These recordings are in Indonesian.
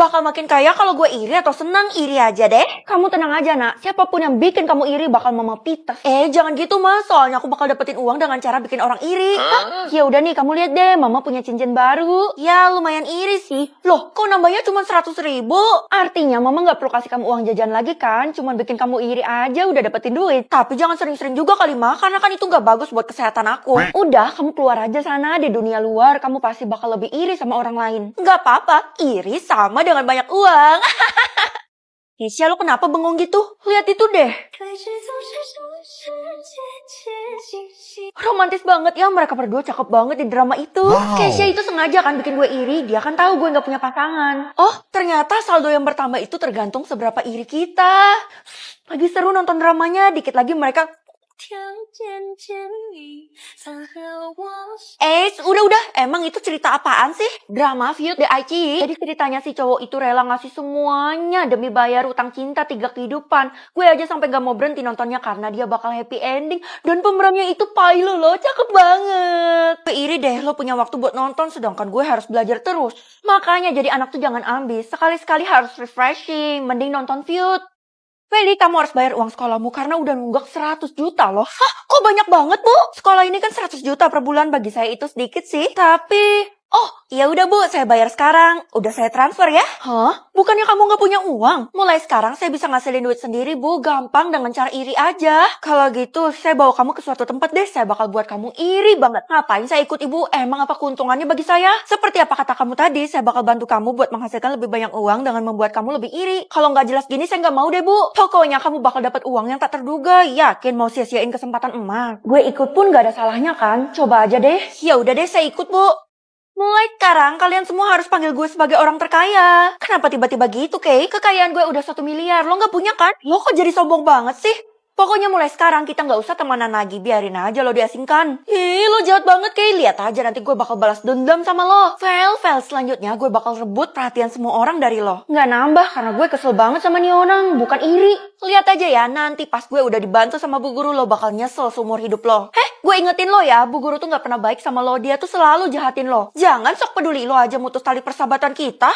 bakal makin kaya kalau gue iri atau senang? Iri aja deh. Kamu tenang aja, Nak. Siapapun yang bikin kamu iri bakal mama pitas. Jangan gitu, Mas. Soalnya aku bakal dapetin uang dengan cara bikin orang iri. Hah? Ya udah nih, kamu lihat deh. Mama punya cincin baru. Ya, lumayan iri sih. Loh, kok nambahnya cuma 100.000? Artinya mama nggak perlu kasih kamu uang jajan lagi kan? Cuman bikin kamu iri aja udah dapetin duit. Tapi jangan sering-sering juga kali, Ma. Karena kan itu nggak bagus buat kesehatan aku. Udah, kamu keluar aja sana di dunia luar. Kamu pasti bakal lebih iri sama orang lain. Nggak apa-apa. Iri sama dengan banyak uang. Keisha, lo kenapa bengong gitu? Lihat itu deh. Romantis banget ya, mereka berdua cakep banget di drama itu. Wow. Keisha itu sengaja kan bikin gue iri, dia kan tahu gue nggak punya pasangan. Oh, ternyata saldo yang bertambah itu tergantung seberapa iri kita. Lagi seru nonton dramanya, dikit lagi mereka... udah. Emang itu cerita apaan sih? Drama Feud the Aichi. Jadi ceritanya si cowok itu rela ngasih semuanya demi bayar utang cinta 3 kehidupan. Gue aja sampai gak mau berhenti nontonnya karena dia bakal happy ending. Dan pemerannya itu Pailo loh, cakep banget. Gue iri deh lo punya waktu buat nonton sedangkan gue harus belajar terus. Makanya jadi anak tuh jangan ambis. Sekali-sekali harus refreshing. Mending nonton Feud. Feli, kamu harus bayar uang sekolahmu karena udah nunggak 100 juta loh. Hah? Kok banyak banget, Bu? Sekolah ini kan 100 juta per bulan, bagi saya itu sedikit sih. Tapi... Oh, ya udah Bu, saya bayar sekarang. Udah saya transfer ya. Hah? Bukannya kamu nggak punya uang? Mulai sekarang saya bisa ngasilin duit sendiri, Bu. Gampang dengan cara iri aja. Kalau gitu, saya bawa kamu ke suatu tempat deh. Saya bakal buat kamu iri banget. Ngapain saya ikut Ibu? Emang apa keuntungannya bagi saya? Seperti apa kata kamu tadi, saya bakal bantu kamu buat menghasilkan lebih banyak uang dengan membuat kamu lebih iri. Kalau nggak jelas gini, saya nggak mau deh, Bu. Pokoknya kamu bakal dapat uang yang tak terduga. Yakin mau sia-siain kesempatan emas? Gue ikut pun nggak ada salahnya kan? Coba aja deh. Ya udah deh, saya ikut, Bu. Mulai sekarang kalian semua harus panggil gue sebagai orang terkaya. Kenapa tiba-tiba gitu, Kay? Kekayaan gue udah 1 miliar. Lo nggak punya kan? Lo kok jadi sombong banget sih? Pokoknya mulai sekarang kita nggak usah temanan lagi. Biarin aja lo diasingkan. Ih, lo jahat banget, Kay. Lihat aja nanti gue bakal balas dendam sama lo. Fail, selanjutnya gue bakal rebut perhatian semua orang dari lo. Nggak nambah karena gue kesel banget sama nih orang. Bukan iri. Lihat aja ya, nanti pas gue udah dibantu sama Bu Guru lo bakal nyesel seumur hidup lo. Gue ingetin lo ya, Bu Guru tuh gak pernah baik sama lo. Dia tuh selalu jahatin lo. Jangan sok peduli lo aja mutus tali persahabatan kita.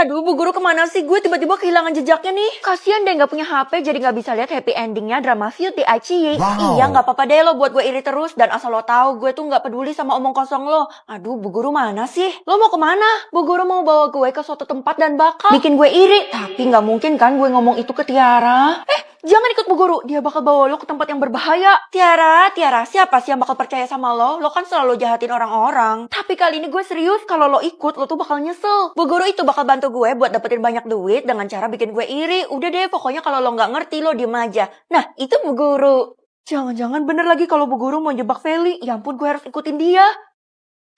Aduh, Bu Guru kemana sih? Gue tiba-tiba kehilangan jejaknya nih. Kasian deh gak punya HP jadi gak bisa lihat happy endingnya drama Feud the Aichi. Wow. Iya, gak apa-apa deh lo buat gue iri terus. Dan asal lo tahu gue tuh gak peduli sama omong kosong lo. Aduh, Bu Guru mana sih? Lo mau kemana? Bu Guru mau bawa gue ke suatu tempat dan bakal bikin gue iri. Tapi gak mungkin kan gue ngomong itu ke Tiara. Jangan ikut Bu Guru, dia bakal bawa lo ke tempat yang berbahaya. Tiara, siapa sih yang bakal percaya sama lo? Lo kan selalu jahatin orang-orang. Tapi kali ini gue serius, kalau lo ikut, lo tuh bakal nyesel. Bu Guru itu bakal bantu gue buat dapetin banyak duit dengan cara bikin gue iri. Udah deh, pokoknya kalau lo nggak ngerti, lo diem aja. Nah, itu Bu Guru. Jangan-jangan bener lagi kalau Bu Guru mau jebak Feli. Ya ampun, gue harus ikutin dia.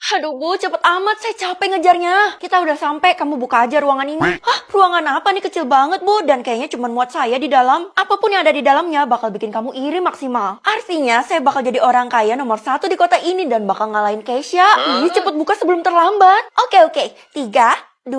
Aduh Bu, cepet amat, saya capek ngejarnya. Kita udah sampai, kamu buka aja ruangan ini. Hah, ruangan apa nih? Kecil banget Bu, dan kayaknya cuma muat saya di dalam. Apapun yang ada di dalamnya bakal bikin kamu iri maksimal. Artinya, saya bakal jadi orang kaya nomor 1 di kota ini dan bakal ngalahin Keisha. Ih, cepet buka sebelum terlambat. Oke. 3, 2,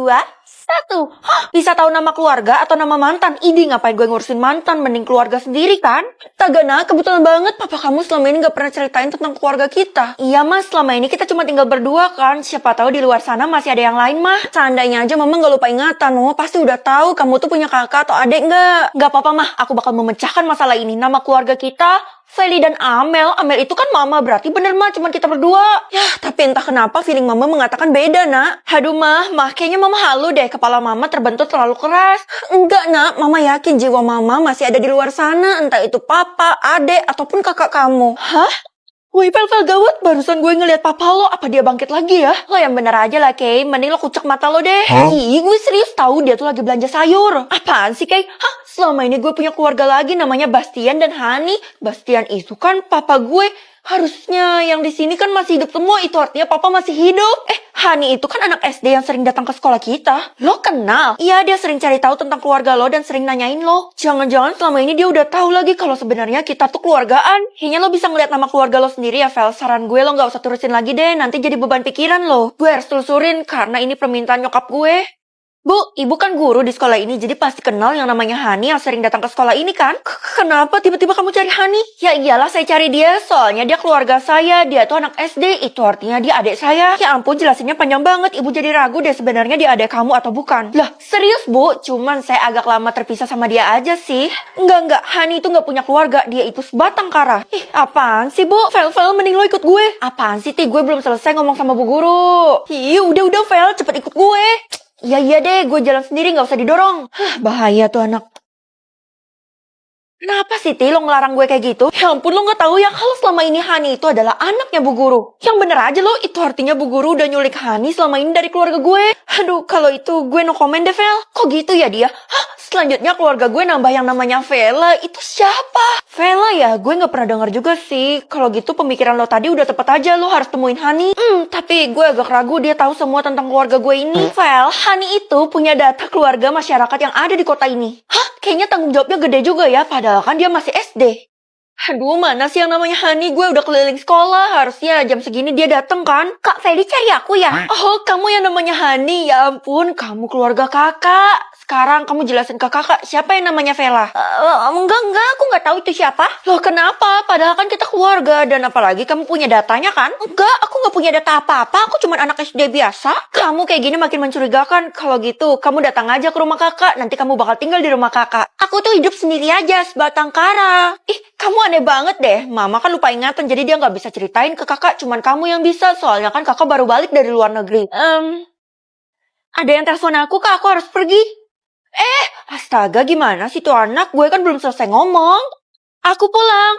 1. Hah, bisa tahu nama keluarga atau nama mantan? Idi, ngapain gue ngurusin mantan? Mending keluarga sendiri kan? Tagana, kebetulan banget papa kamu selama ini gak pernah ceritain tentang keluarga kita. Iya mas, selama ini kita cuma tinggal berdua kan. Siapa tahu di luar sana masih ada yang lain mah. Seandainya aja mama gak lupa ingatan. Oh, pasti udah tahu kamu tuh punya kakak atau adik gak? Gak apa-apa mah, aku bakal memecahkan masalah ini. Nama keluarga kita Feli dan Amel. Amel itu kan mama, berarti bener mah cuman kita berdua. Yah, tapi entah kenapa feeling mama mengatakan beda nak. Aduh mah kayaknya mama halu deh. Kepala mama terbentuk terlalu keras. Enggak nak, mama yakin jiwa mama masih ada di luar sana. Entah itu papa, adek, ataupun kakak kamu. Hah? Woi Fel gawat, barusan gue ngeliat papa lo, apa dia bangkit lagi ya? Lo yang bener aja lah Kay, mending lo kucek mata lo deh. Ih, gue serius tahu dia tuh lagi belanja sayur. Apaan sih Kay? Hah? Selama ini gue punya keluarga lagi namanya Bastian dan Hani. Bastian itu kan papa gue. Harusnya yang di sini kan masih hidup semua, itu artinya papa masih hidup. Hani itu kan anak SD yang sering datang ke sekolah kita. Lo kenal? Iya, dia sering cari tahu tentang keluarga lo dan sering nanyain lo. Jangan-jangan selama ini dia udah tahu lagi kalau sebenarnya kita tuh keluargaan. Kayaknya lo bisa ngeliat nama keluarga lo sendiri ya, Vel. Saran gue lo gak usah terusin lagi deh, nanti jadi beban pikiran lo. Gue harus telusurin karena ini permintaan nyokap gue. Bu, ibu kan guru di sekolah ini, jadi pasti kenal yang namanya Hani yang sering datang ke sekolah ini kan? Kenapa tiba-tiba kamu cari Hani? Ya iyalah saya cari dia, soalnya dia keluarga saya, dia tuh anak SD, itu artinya dia adik saya. Ya ampun, jelasinnya panjang banget, ibu jadi ragu deh sebenarnya dia adik kamu atau bukan. Lah, serius bu? Cuman saya agak lama terpisah sama dia aja sih. Enggak, Hani itu nggak punya keluarga, dia itu sebatang kara. Ih, apaan sih bu? Fel, mending lo ikut gue. Apaan sih, gue belum selesai ngomong sama bu guru. Ih, udah, Fel, cepet ikut gue. Iya deh, gue jalan sendiri gak usah didorong. Bahaya tuh anak. Kenapa sih, Ti, lo ngelarang gue kayak gitu? Ya ampun, lo gak tahu ya kalau selama ini Hani itu adalah anaknya Bu Guru. Yang bener aja lo, itu artinya Bu Guru udah nyulik Hani selama ini dari keluarga gue. Aduh, kalau itu gue no comment deh, Vel. Kok gitu ya dia? Hah? Selanjutnya keluarga gue nambah yang namanya Vela. Itu siapa? Vela ya? Gue gak pernah dengar juga sih. Kalau gitu pemikiran lo tadi udah tepat aja, lo harus temuin Hani. Tapi gue agak ragu dia tahu semua tentang keluarga gue ini. Vel, Hani itu punya data keluarga masyarakat yang ada di kota ini. Hah? Kayaknya tanggung jawabnya gede juga ya, padahal kan dia masih SD. Aduh, mana sih yang namanya Hani? Gue udah keliling sekolah, harusnya jam segini dia dateng kan? Kak Feli cari aku ya? Oh, kamu yang namanya Hani, ya ampun, kamu keluarga kakak. Sekarang kamu jelasin ke kakak, siapa yang namanya Vela? Enggak, aku nggak tahu itu siapa. Loh kenapa? Padahal kan kita keluarga, dan apalagi kamu punya datanya kan? Enggak, aku nggak punya data apa-apa, aku cuma anak SD biasa. Kamu kayak gini makin mencurigakan. Kalau gitu, kamu datang aja ke rumah kakak, nanti kamu bakal tinggal di rumah kakak. Aku tuh hidup sendiri aja, sebatang kara. Ih, kamu aneh banget deh. Mama kan lupa ingatan, jadi dia nggak bisa ceritain ke kakak, cuman kamu yang bisa, soalnya kan kakak baru balik dari luar negeri. Ada yang telepon aku, kak, aku harus pergi. Astaga, gimana sih tuh anak? Gue kan belum selesai ngomong. Aku pulang.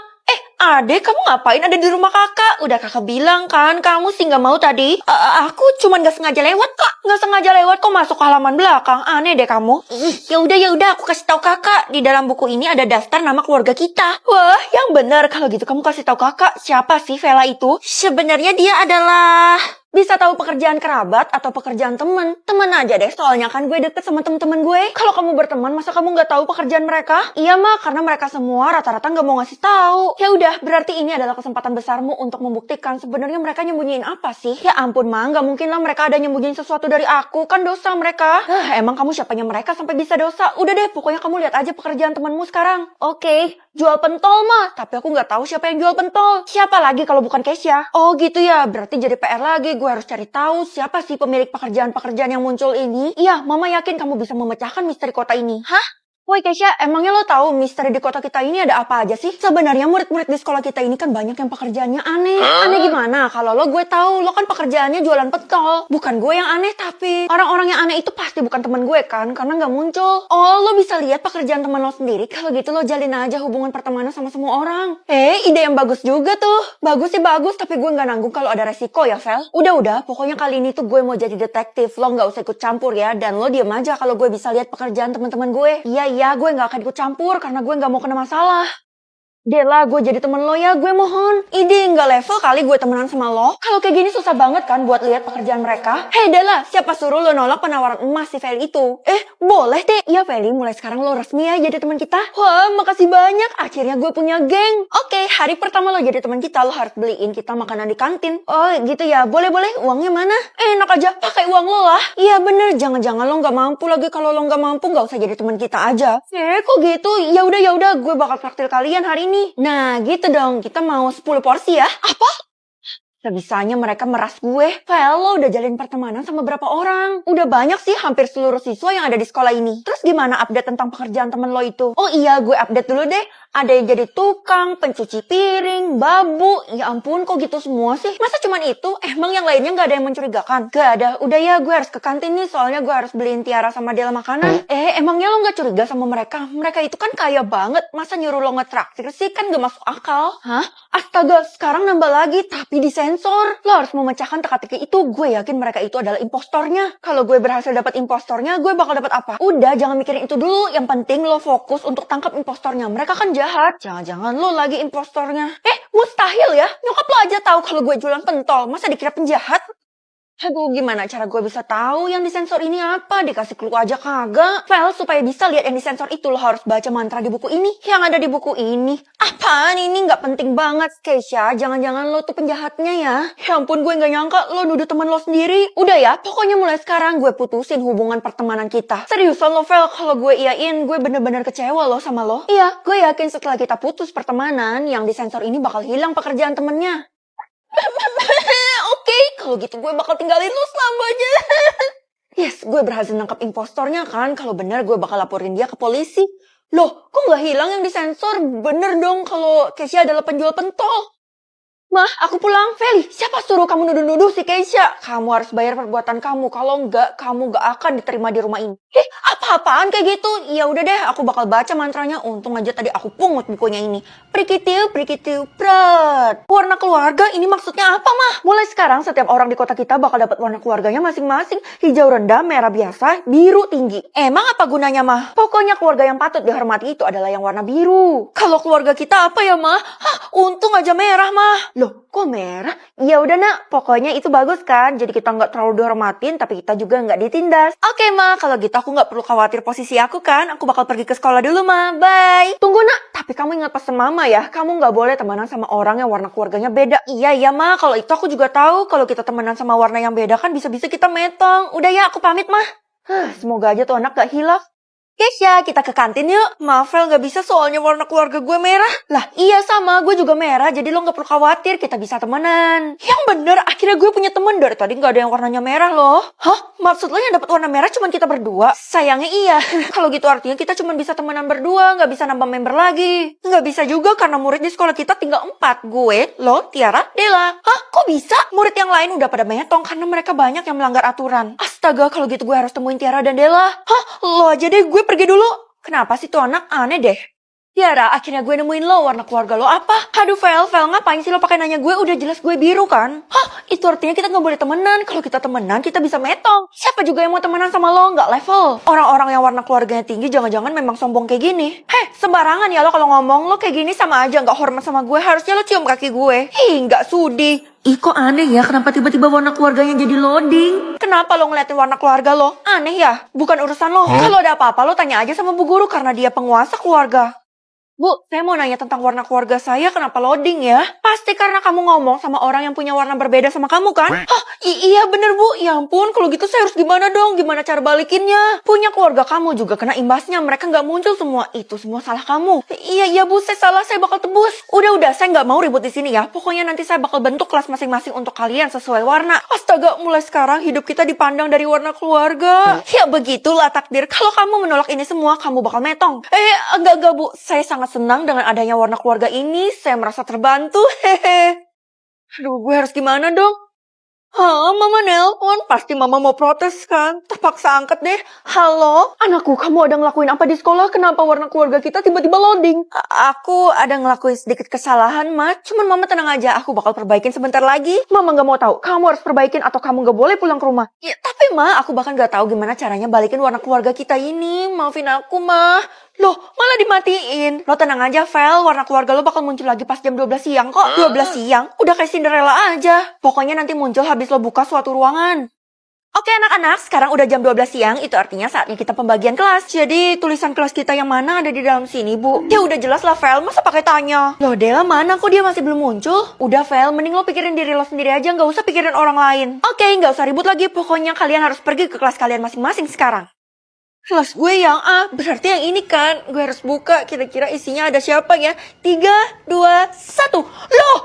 Adek, kamu ngapain ada di rumah kakak? Udah kakak bilang kan, kamu sih nggak mau tadi. Aku cuman nggak sengaja lewat kak. Nggak sengaja lewat kok masuk ke halaman belakang. Aneh deh kamu. Ya udah, aku kasih tahu kakak. Di dalam buku ini ada daftar nama keluarga kita. Wah, yang benar. Kalau gitu kamu kasih tahu kakak, siapa sih Vela itu? Sebenarnya dia adalah... Bisa tahu pekerjaan kerabat atau pekerjaan temen. Temen aja deh, soalnya kan gue deket sama temen-temen gue. Kalau kamu berteman, masa kamu nggak tahu pekerjaan mereka? Iya mah, karena mereka semua rata-rata nggak mau ngasih tahu. Ya udah, berarti ini adalah kesempatan besarmu untuk membuktikan sebenarnya mereka nyembunyiin apa sih? Ya ampun mah, nggak mungkin lah mereka ada nyembunyiin sesuatu dari aku. Kan dosa mereka. Emang kamu siapanya mereka sampai bisa dosa? Udah deh, pokoknya kamu lihat aja pekerjaan temenmu sekarang. Oke. Jual pentol mah, tapi aku nggak tahu siapa yang jual pentol. Siapa lagi kalau bukan Kesya? Oh gitu ya, berarti jadi PR lagi. Gue harus cari tahu siapa sih pemilik pekerjaan-pekerjaan yang muncul ini. Iya, Mama yakin kamu bisa memecahkan misteri kota ini. Hah? Woi Kesya, emangnya lo tahu misteri di kota kita ini ada apa aja sih? Sebenarnya murid-murid di sekolah kita ini kan banyak yang pekerjaannya aneh. Aneh gimana? Kalau lo gue tahu, lo kan pekerjaannya jualan pentol. Bukan gue yang aneh, tapi orang-orang yang aneh itu pasti bukan teman gue kan, karena nggak muncul. Oh, lo bisa lihat pekerjaan teman lo sendiri. Kalau gitu lo jalin aja hubungan pertemanan sama semua orang. Ide yang bagus juga tuh. Bagus sih bagus, tapi gue nggak nanggung kalau ada resiko ya, Vel. Udah, pokoknya kali ini tuh gue mau jadi detektif. Lo nggak usah ikut campur ya, dan lo diem aja kalau gue bisa lihat pekerjaan teman-teman gue. Iya, gue nggak akan ikut campur karena gue nggak mau kena masalah. Dela, gue jadi temen lo ya, gue mohon. Ide nggak level kali gue temenan sama lo. Kalau kayak gini susah banget kan buat lihat pekerjaan mereka. Hei Dela, siapa suruh lo nolak penawaran emas si Feli itu? Boleh deh. Iya Feli, mulai sekarang lo resmi ya jadi teman kita. Wah, makasih banyak. Akhirnya gue punya geng. Oke, hari pertama lo jadi teman kita, lo harus beliin kita makanan di kantin. Oh gitu ya, boleh. Uangnya mana? Enak aja, pakai uang lo lah. Iya bener, jangan-jangan lo nggak mampu lagi. Kalau lo nggak mampu, nggak usah jadi teman kita aja. Kok gitu? Ya udah, gue bakal traktir kalian hari ini. Nah gitu dong, kita mau 10 porsi ya. Apa? Sebisanya mereka meras gue. Vel, lo udah jalin pertemanan sama berapa orang? Udah banyak sih, hampir seluruh siswa yang ada di sekolah ini. Terus gimana update tentang pekerjaan temen lo itu? Oh iya, gue update dulu deh. Ada yang jadi tukang, pencuci piring, babu. Ya ampun, kok gitu semua sih? Masa cuman itu? Emang yang lainnya gak ada yang mencurigakan? Gak ada. Udah ya, gue harus ke kantin nih, soalnya gue harus beliin Tiara sama Dela makanan. Emangnya lo gak curiga sama mereka? Mereka itu kan kaya banget. Masa nyuruh lo ngetraktir sih? Kan gak masuk akal. Hah? Astaga, sekarang nambah lagi, tapi disensor. Lo harus memecahkan teka-teki itu. Gue yakin mereka itu adalah impostornya. Kalau gue berhasil dapat impostornya, gue bakal dapat apa? Udah, jangan mikirin itu dulu. Yang penting lo fokus untuk tangkap impostornya. Mereka kan jahat. Jangan-jangan lo lagi impostornya. Mustahil ya. Nyokap lo aja tahu kalau gue jualan pentol. Masa dikira penjahat? Aduh, gimana cara gue bisa tahu yang disensor ini apa? Dikasih clue aja kagak. Vel, supaya bisa lihat yang disensor itu lo harus baca mantra di buku ini. Yang ada di buku ini. Apaan ini? Nggak penting banget, Keisha. Jangan-jangan lo tuh penjahatnya ya. Ya ampun, gue nggak nyangka lo nuduh temen lo sendiri. Udah ya, pokoknya mulai sekarang gue putusin hubungan pertemanan kita. Seriusan lo, Vel, kalau gue iyain, gue bener-bener kecewa lo sama lo. Iya, gue yakin setelah kita putus pertemanan, yang disensor ini bakal hilang pekerjaan temennya. Oke, kalau gitu gue bakal tinggalin lo selamanya. Yes, gue berhasil nangkap impostornya kan. Kalau bener gue bakal laporin dia ke polisi. Loh, kok nggak hilang yang disensor? Bener dong kalau Keisha adalah penjual pentol. Mah, aku pulang. Feli, siapa suruh kamu nuduh-nuduh si Keisha? Kamu harus bayar perbuatan kamu. Kalau enggak, kamu gak akan diterima di rumah ini. Apa-apaan kayak gitu? Ya udah deh, aku bakal baca mantranya. Untung aja tadi aku pungut bukunya ini. Prikitiu, prat. Warna keluarga, ini maksudnya apa, Mah? Mulai sekarang, setiap orang di kota kita bakal dapat warna keluarganya masing-masing. Hijau rendah, merah biasa, biru tinggi. Emang apa gunanya, Mah? Pokoknya keluarga yang patut dihormati itu adalah yang warna biru. Kalau keluarga kita apa ya, Mah? Untung aja merah, Mah. Loh, kok merah? Ya udah nak, pokoknya itu bagus kan. Jadi kita nggak terlalu dihormatin, tapi kita juga nggak ditindas. Oke Ma, kalau gitu aku nggak perlu khawatir posisi aku kan. Aku bakal pergi ke sekolah dulu Ma, bye. Tunggu nak, tapi kamu ingat pesan mama ya. Kamu nggak boleh temenan sama orang yang warna keluarganya beda. Iya Ma, kalau itu aku juga tahu. Kalau kita temenan sama warna yang beda kan bisa-bisa kita metong. Udah ya, aku pamit Ma. Semoga aja tuh anak gak hilaf. Keisha, kita ke kantin yuk. Maaf, Vel, gak bisa soalnya warna keluarga gue merah. Lah, iya sama, gue juga merah, jadi lo gak perlu khawatir, kita bisa temenan. Yang bener, akhirnya gue punya temen. Dari tadi gak ada yang warnanya merah loh. Hah? Maksud lo yang dapat warna merah cuma kita berdua? Sayangnya iya. Kalau gitu artinya kita cuma bisa temenan berdua, gak bisa nambah member lagi. Gak bisa juga karena murid di sekolah kita tinggal 4. Gue, lo, Tiara, Dela. Hah? Kok bisa? Murid yang lain udah pada metong karena mereka banyak yang melanggar aturan. Astaga, kalau gitu gue harus temuin Tiara dan Dela. Hah? Lo aja deh, gue pergi dulu. Kenapa sih tuh anak aneh deh? Tiara, akhirnya gue nemuin lo. Warna keluarga lo apa? Aduh, Vel, ngapain sih lo pakai nanya gue? Udah jelas gue biru kan? Hah? Itu artinya kita nggak boleh temenan. Kalau kita temenan, kita bisa metong. Siapa juga yang mau temenan sama lo? Nggak level. Orang-orang yang warna keluarganya tinggi jangan-jangan memang sombong kayak gini. Sembarangan ya lo kalau ngomong. Lo kayak gini sama aja nggak hormat sama gue. Harusnya lo cium kaki gue. Nggak sudi. Ih, kok aneh ya? Kenapa tiba-tiba warna keluarganya jadi loading? Kenapa lo ngeliatin warna keluarga lo? Aneh ya? Bukan urusan lo. Kalau ada apa-apa lo tanya aja sama bu guru karena dia penguasa keluarga. Bu, saya mau nanya tentang warna keluarga saya, kenapa loading ya? Pasti karena kamu ngomong sama orang yang punya warna berbeda sama kamu kan? Hah, iya bener Bu, ya ampun, kalau gitu saya harus gimana dong? Gimana cara balikinnya? Punya keluarga kamu juga kena imbasnya, mereka nggak muncul semua. Itu semua salah kamu. Iya Bu, saya salah, saya bakal tebus. Udah, saya nggak mau ribut di sini ya. Pokoknya nanti saya bakal bentuk kelas masing-masing untuk kalian sesuai warna. Astaga, mulai sekarang hidup kita dipandang dari warna keluarga. Ya begitulah takdir, kalau kamu menolak ini semua, kamu bakal metong. Enggak Bu, saya sangat senang dengan adanya warna keluarga ini. Saya merasa terbantu. Aduh, gue harus gimana dong? Mama nelpon. Pasti mama mau protes kan? Terpaksa angkat deh. Halo? Anakku, kamu ada ngelakuin apa di sekolah? Kenapa warna keluarga kita tiba-tiba loading? Aku ada ngelakuin sedikit kesalahan, Ma. Cuman mama tenang aja, aku bakal perbaikin sebentar lagi. Mama gak mau tahu, kamu harus perbaikin atau kamu gak boleh pulang ke rumah. Ya, tapi Ma, aku bahkan gak tahu gimana caranya balikin warna keluarga kita ini. Maafin aku, Ma. Loh, malah dimatiin. Lo tenang aja, Vel. Warna keluarga lo bakal muncul lagi pas jam 12 siang kok. 12 siang? Udah kayak Cinderella aja. Pokoknya nanti muncul habis lo buka suatu ruangan. Oke anak-anak, sekarang udah jam 12 siang. Itu artinya saatnya kita pembagian kelas. Jadi tulisan kelas kita yang mana ada di dalam sini, Bu? Ya udah jelas lah, Vel. Masa pakai tanya? Loh, Dela mana? Kok dia masih belum muncul? Udah, Vel. Mending lo pikirin diri lo sendiri aja. Nggak usah pikirin orang lain. Oke, nggak usah ribut lagi. Pokoknya kalian harus pergi ke kelas kalian masing-masing sekarang. Kelas gue yang A, berarti yang ini kan. Gue harus buka, kira-kira isinya ada siapa ya? 3, 2, 1. Loh!